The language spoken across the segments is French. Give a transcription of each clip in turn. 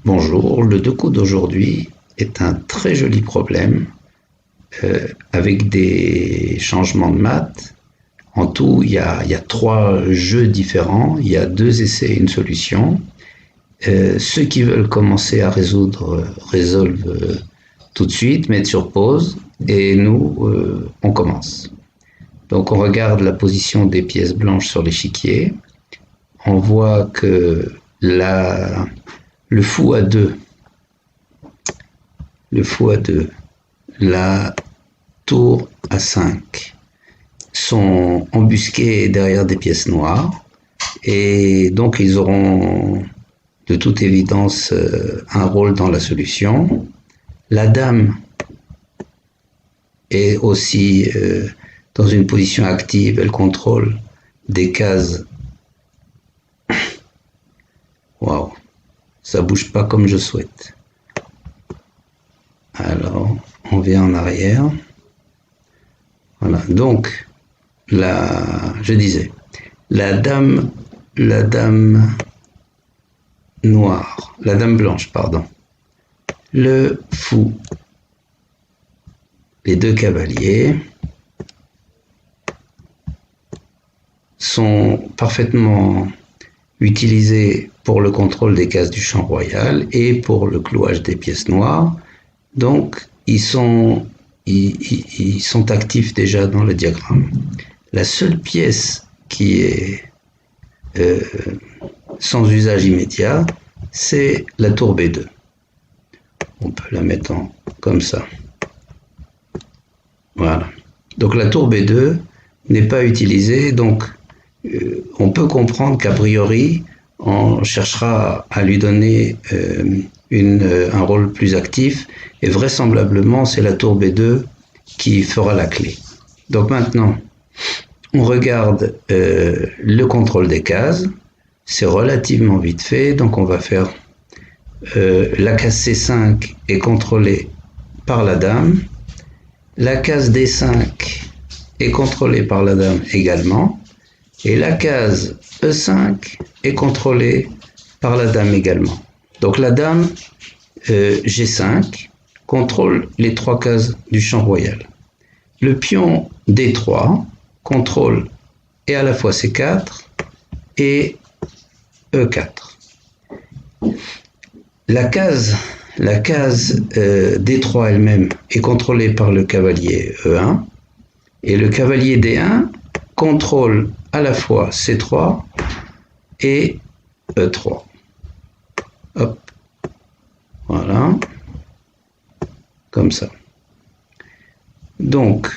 Bonjour, le deux coups d'aujourd'hui est un très joli problème avec des changements de maths. En tout, il y a trois jeux différents, il y a deux essais et une solution. Ceux qui veulent commencer à résoudre résolvent tout de suite, mettent sur pause et nous, on commence. Donc on regarde la position des pièces blanches sur l'échiquier. On voit que le fou à 2, la tour à 5 sont embusqués derrière des pièces noires et donc ils auront de toute évidence un rôle dans la solution. La dame est aussi dans une position active, elle contrôle des cases. Waouh, ça bouge pas comme je souhaite. Alors, on vient en arrière. Voilà, donc, je disais, la dame noire, la dame blanche, pardon, le fou, les deux cavaliers sont parfaitement utilisés pour le contrôle des cases du champ royal et pour le clouage des pièces noires. Donc, ils sont actifs déjà dans le diagramme. La seule pièce qui est sans usage immédiat, c'est la tour B2. On peut la mettre comme ça. Voilà. Donc la tour B2 n'est pas utilisée, donc on peut comprendre qu'a priori, on cherchera à lui donner un rôle plus actif, et vraisemblablement c'est la tour B2 qui fera la clé. Donc maintenant, on regarde le contrôle des cases, c'est relativement vite fait, donc on va faire la case C5 est contrôlée par la dame, la case D5 est contrôlée par la dame également, et la case E5 est contrôlée par la dame également. Donc la dame G5 contrôle les trois cases du champ royal. Le pion D3 contrôle et à la fois C4 et E4. La case D3 elle-même est contrôlée par le cavalier E1 et le cavalier D1 contrôle à la fois C3 et E3. Hop, voilà, comme ça. Donc,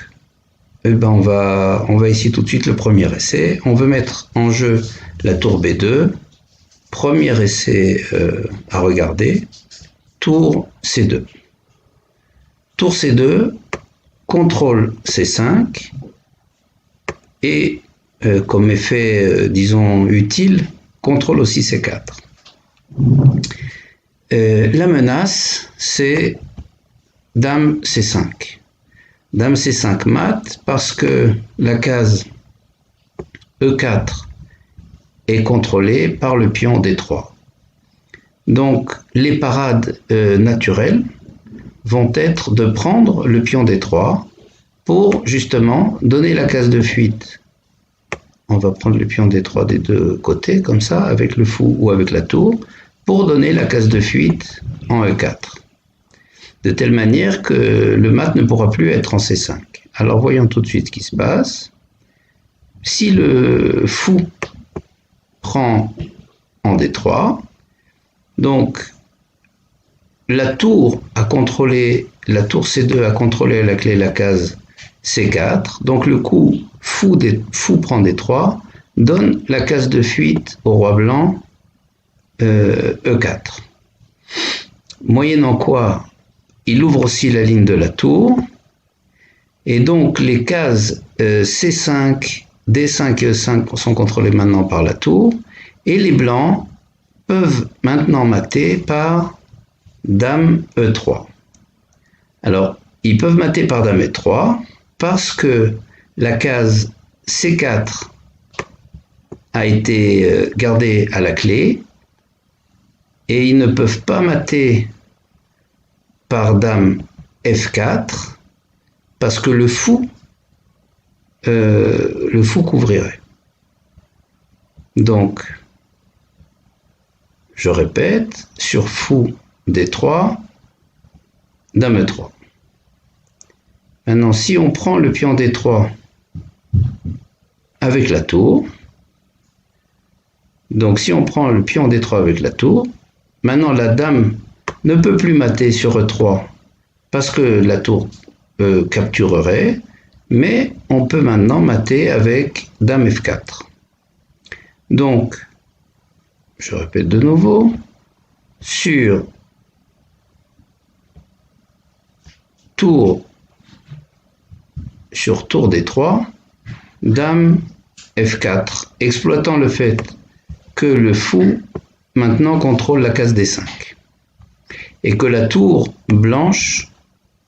on va essayer tout de suite le premier essai. On veut mettre en jeu la tour B2. Premier essai à regarder, tour C2. Tour C2, contrôle C5 et comme effet, disons, utile, contrôle aussi C4. La menace, c'est dame C5. Dame C5 mat parce que la case E4 est contrôlée par le pion D3. Donc les parades naturelles vont être de prendre le pion D3 pour justement donner la case de fuite. On va prendre le pion D3 des deux côtés, comme ça, avec le fou ou avec la tour, pour donner la case de fuite en E4. De telle manière que le mat ne pourra plus être en C5. Alors voyons tout de suite ce qui se passe. Si le fou prend en D3, donc la tour C2 a contrôlé à la clé la case C4, donc le coup fou prend D3 donne la case de fuite au roi blanc E4. Moyennant quoi, il ouvre aussi la ligne de la tour, et donc les cases C5, D5 et E5 sont contrôlées maintenant par la tour, et les blancs peuvent maintenant mater par dame E3. Alors, ils peuvent mater par dame E3 parce que la case C4 a été gardée à la clé et ils ne peuvent pas mater par dame F4 parce que le fou couvrirait. Donc, je répète, sur fou D3, dame E3. Maintenant, si on prend le pion D3 avec la tour, donc si on prend le pion D3 avec la tour, maintenant la dame ne peut plus mater sur E3 parce que la tour capturerait, mais on peut maintenant mater avec dame F4. Donc, je répète de nouveau, sur tour D3, dame F4, exploitant le fait que le fou maintenant contrôle la case D5 et que la tour blanche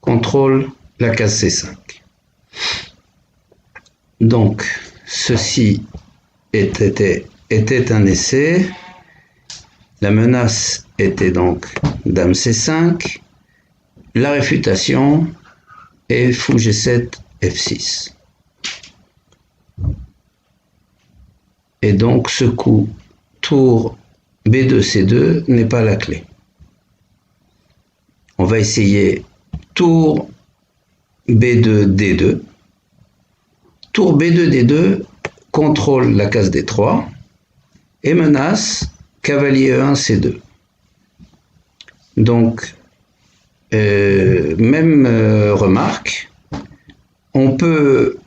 contrôle la case C5. Donc, ceci était un essai. La menace était donc dame C5. La réfutation est fou G7, F6. Et donc, ce coup, tour B2, C2 n'est pas la clé. On va essayer tour B2, D2. Tour B2, D2 contrôle la case D3 et menace cavalier E1, C2. Donc, même remarque, on peut,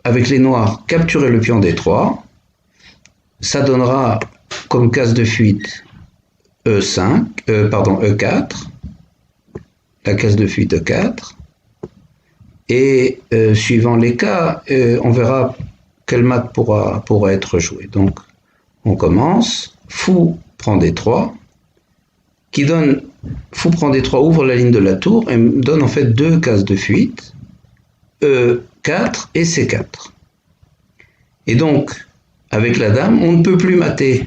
avec les noirs, capturer le pion D3. Ça donnera comme case de fuite E4, la case de fuite E4. Et suivant les cas, on verra quel mat pourra être joué. Donc, on commence. Fou prend D3, qui donne fou prend D3, ouvre la ligne de la tour et donne en fait deux cases de fuite, E4 et C4. Et donc, avec la dame, on ne peut plus mater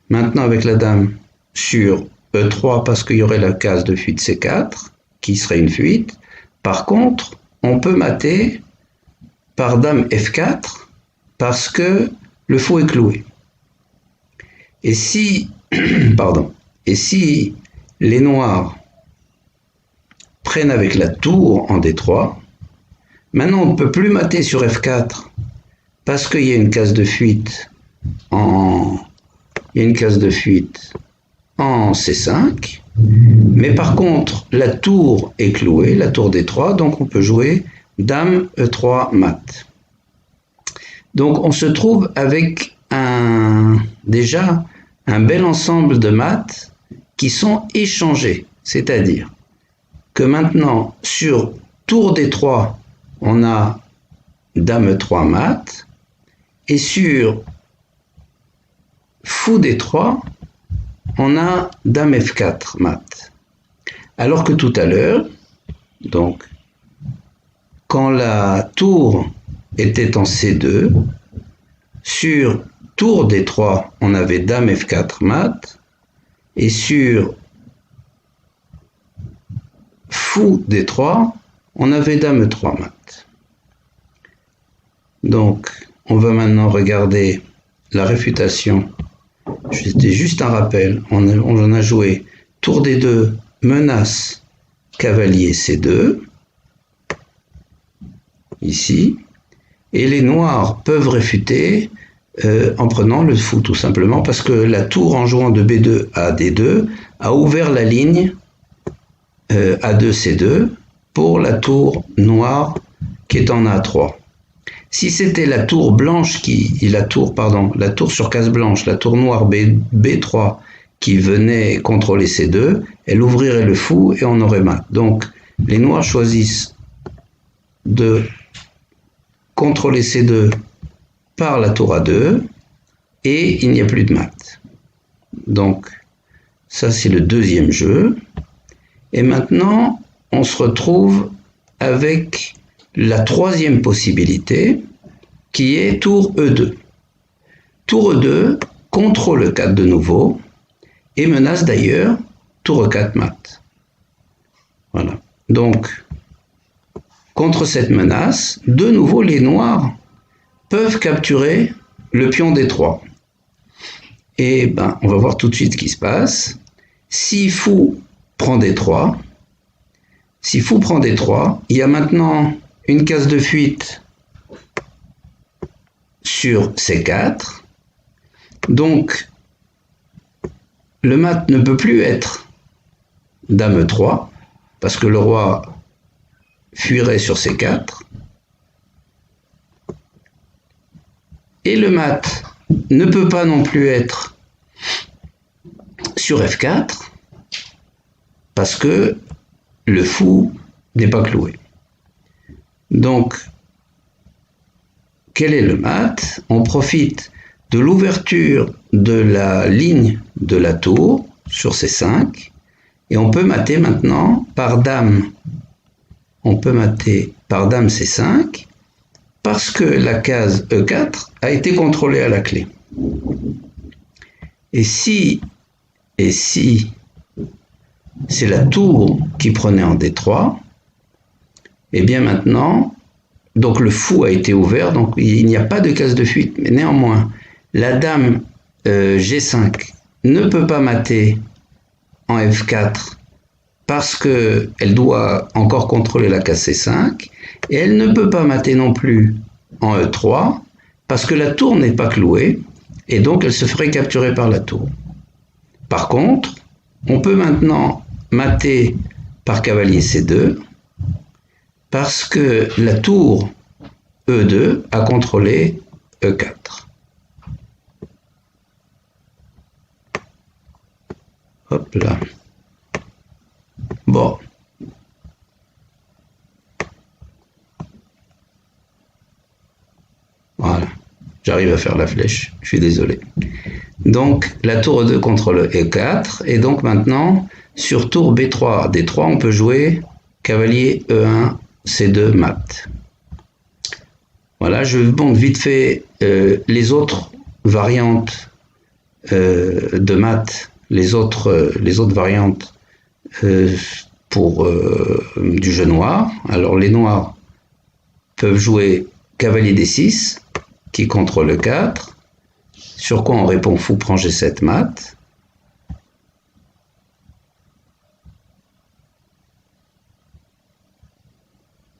maintenant avec la dame sur E3 parce qu'il y aurait la case de fuite C4, qui serait une fuite. Par contre, on peut mater par dame F4 parce que le fou est cloué. Et si, les noirs prennent avec la tour en D3, maintenant on ne peut plus mater sur F4 parce qu'il y a une case de fuite en C5, mais par contre la tour est clouée, la tour D3, donc on peut jouer dame E3 mat. Donc on se trouve avec déjà un bel ensemble de maths qui sont échangés, c'est-à-dire que maintenant sur tour D3 on a dame E3 mat et sur fou D3 on a dame F4 mat. Alors que tout à l'heure, donc quand la tour était en C2, sur tour D3, on avait dame F4 mat, et sur fou D3, on avait dame E3 mat. Donc, on va maintenant regarder la réfutation. C'était juste un rappel. On en a joué tour D2, menace, cavalier C2, ici, et les noirs peuvent réfuter en prenant le fou tout simplement parce que la tour en jouant de B2 à D2 a ouvert la ligne A2 C2 pour la tour noire qui est en A3. Si c'était la tour blanche la tour sur case blanche, la tour noire B3 qui venait contrôler C2, elle ouvrirait le fou et on aurait mat. Donc les noirs choisissent de contrôler C2 par la tour A2 et il n'y a plus de mat. Donc ça c'est le deuxième jeu. Et maintenant on se retrouve avec la troisième possibilité qui est tour E2. Tour E2 contrôle E4 de nouveau et menace d'ailleurs tour E4 mat. Voilà. Donc, contre cette menace, de nouveau les noirs peuvent capturer le pion D3. Et ben, on va voir tout de suite ce qui se passe. Si fou prend D3, il y a maintenant une case de fuite sur C4. Donc, le mat ne peut plus être dame E3, parce que le roi fuirait sur C4. Et le mat ne peut pas non plus être sur F4, parce que le fou n'est pas cloué. Donc, quel est le mat? On profite de l'ouverture de la ligne de la tour sur C5, et on peut mater maintenant par dame. On peut mater par dame C5, parce que la case E4 a été contrôlée à la clé. Et si c'est la tour qui prenait en D3, et bien maintenant, donc le fou a été ouvert, donc il n'y a pas de case de fuite, mais néanmoins, la dame G5 ne peut pas mater en F4 parce qu'elle doit encore contrôler la case C5, et elle ne peut pas mater non plus en E3 parce que la tour n'est pas clouée, et donc elle se ferait capturer par la tour. Par contre, on peut maintenant mater par cavalier C2 parce que la tour E2 a contrôlé E4. Hop là. Bon. Voilà. J'arrive à faire la flèche. Je suis désolé. Donc, la tour E2 contrôle E4. Et donc maintenant, sur tour B3, D3, on peut jouer cavalier E1, C2, mat. Voilà, je montre vite fait les autres variantes de mat, les autres variantes pour du jeu noir. Alors les noirs peuvent jouer cavalier D6 qui contrôle le 4, sur quoi on répond fou prend G7 mat.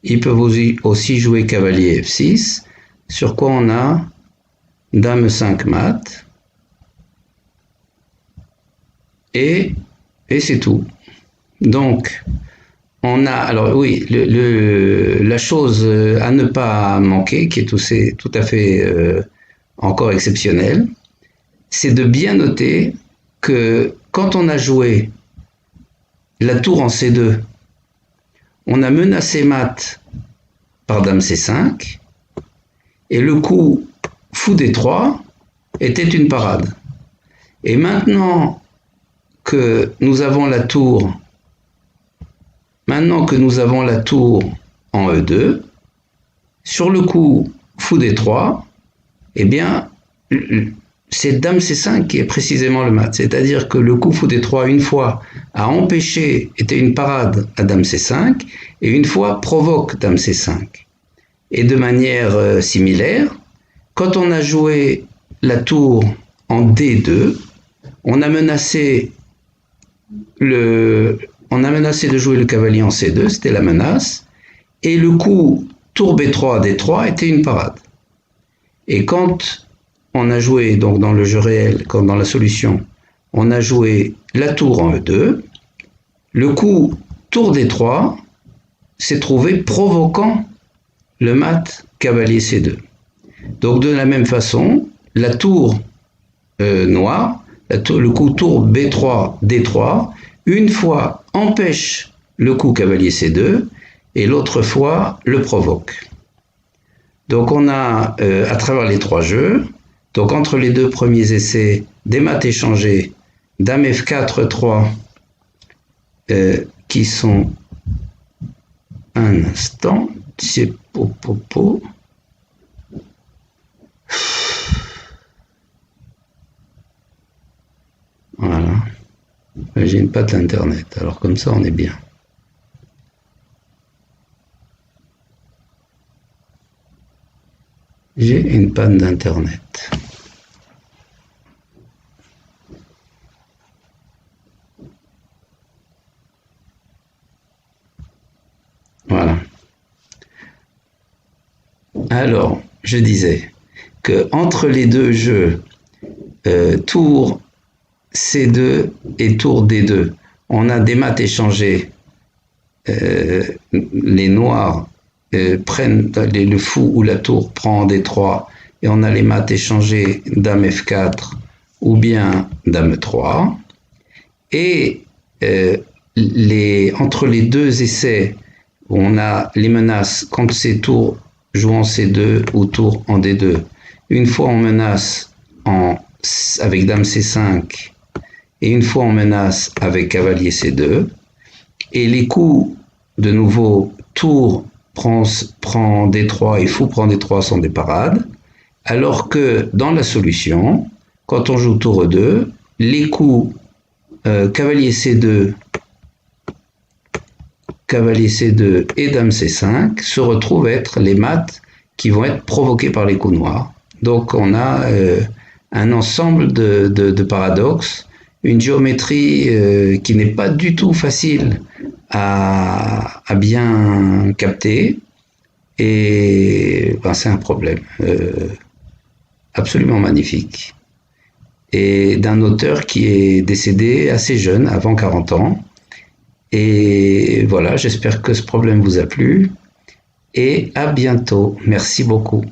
Ils peuvent aussi jouer cavalier F6, sur quoi on a dame 5 mat. Et c'est tout. Donc, on a, alors oui, la chose à ne pas manquer, qui est tout à fait encore exceptionnelle, c'est de bien noter que quand on a joué la tour en C2, on a menacé mat par dame C5, et le coup fou D3 était une parade. Et maintenant que nous avons la tour en E2, sur le coup fou D3, eh bien, c'est dame C5 qui est précisément le mat. C'est-à-dire que le coup fou D3, une fois, a empêché, était une parade à dame C5, et une fois provoque dame C5. Et de manière similaire, quand on a joué la tour en D2, on a menacé de jouer le cavalier en C2, c'était la menace, et le coup tour B3 D3 était une parade. Et quand on a joué, donc dans le jeu réel, comme dans la solution, on a joué la tour en E2, le coup tour D3 s'est trouvé provoquant le mat cavalier C2. Donc de la même façon, la tour noire, le coup tour B3 D3, une fois empêche le coup cavalier C2 et l'autre fois le provoque. Donc on a à travers les trois jeux, donc entre les deux premiers essais, des mates échangées, dame F4 3 qui sont un instant, c'est popo. Voilà. J'ai une patte internet. Alors comme ça, on est bien. J'ai une panne d'internet. Voilà. Alors, je disais que entre les deux jeux, tour C2 et tour D2, on a des mates échangées. Les noirs prennent le fou ou la tour prend D3 et on a les mates échangées dame F4 ou bien dame 3. Et entre les deux essais, on a les menaces quand c'est tour jouant C2 ou tour en D2. Une fois on menace avec dame C5 et une fois on menace avec cavalier C2. Et les coups, de nouveau, tour prend D3 et fou prend D3 sont des parades. Alors que dans la solution, quand on joue tour E2, les coups cavalier C2, cavalier C2 et dame C5 se retrouvent être les mates qui vont être provoqués par les coups noirs. Donc on a un ensemble de paradoxes, une géométrie qui n'est pas du tout facile à bien capter, et ben, c'est un problème absolument magnifique, et d'un auteur qui est décédé assez jeune, avant 40 ans. Et voilà, j'espère que ce problème vous a plu, et à bientôt. Merci beaucoup.